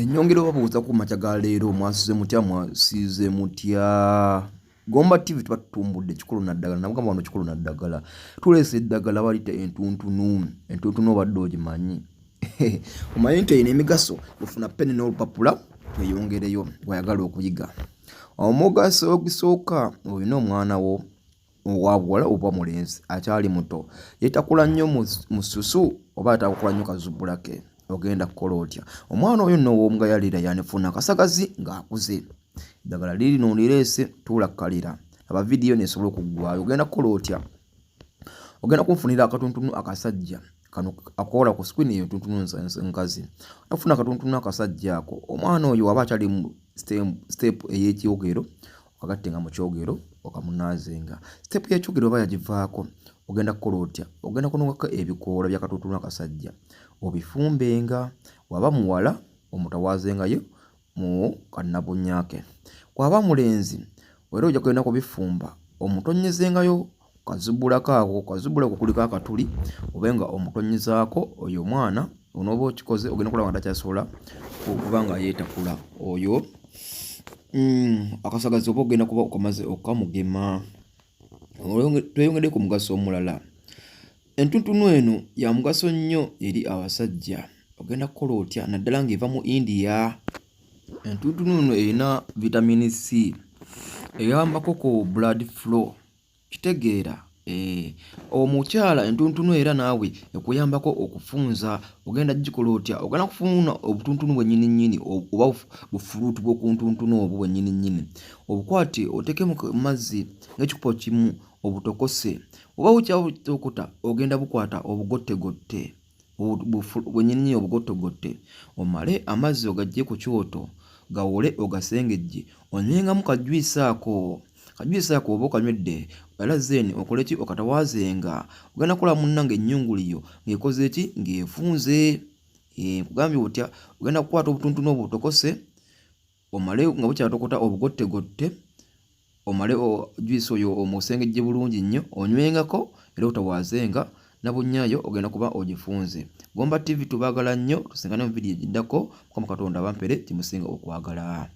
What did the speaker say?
Nyongera obabuuza ku makya ga leero mwasize mutya Gomba TV tuba tutumbudde kikulu naddagala nabugamba wano kikulu naddagala tuleese eddagala baliyita entuntunu obadde ogimanyi omanyi nti erina emigaso ofuna peni n'olupapula tweyongereyo bw'oyagala okuyiga. Omugaso ogisooka olina omwana wo owa buwala oba mulenzi akyali muto yeetakula nnyo mu ssusu oba atakula nnyo kazubbula ke ogenda kukola otya? Omwana oyo nno w'omugayalira yanifuna akasagazi ng'akuze. Eddagala lirino lireese tuula kkalira aba vidiyo nesobola okuggwayo. Ogenda kukola otya? Ogenda kunfunira akatuntunu akasajja kano akola ku screen eyo entuntunu nkazi. Ofuna akatuntunu akasajja ako omwana oyo aba akyali mu step ey'ekyogero okagattenga mu kyogero okamunaazenga. Step y'ekyogero oba yagivaako ogenda kukola otya? Ogenda kunoongako ebikoola by'akatuntunu akasajja obifumbenga, waba muwala omutawaazengayo mu kannabunnyake. Kwaba mulenzi era ojja kugenda kubifumba omutonyezengayo kazubbula kaako kuliko akatuli obenga omutonyezaako oyo omwana onooba okikoze ogenda kulaba nga takyasobola kubanga yeetakula oyo akasagazi oba ogenda kuba okamaze okamugema. Tweyongedde ku mugaso omulala. Entuntunu eno ya mugaso nnyo eri abasajja. Ogenda kukola otya? Naddala ng'eva mu India. Entuntunu eno erina vitamini C eyambako ku blood flow. Kitegeera omukyala entuntunu era naawe ekuyambako okufunza. Ogenda gikola otya? Ogenda kufuna obutuntunu bwennyini oba bufuluutu bw'okuntuntunu obwo bwennyini obukwate oteeke mu mazzi ng'ekikupo kimu obutokose oba bukyabutokota ogenda bukwata obugottegotte bwennyini obugottegotte omale amazzi ogagye ku kyoto gawole ogasengejje onywengamu kajwisi ako oba okanywedde era zeni okole ki? Okatawaazenga. Ogenda kukola munnange ennyunguliyo ng'ekoze eki? Ng'efunze. Nkugambye otya? Ogenda kukwata obutuntunu obutokose omale nga bukyatokota obugottegotte omale jwisi oyo omusengejje bulungi nnyo onywengako era otawaazenga nabunnyayo ogenda kuba ogifunze. Gomba TV tubaagala nnyo, tusingane mu vidiyo egiddako. Mukama Katonda abampere kimusinga okwagala.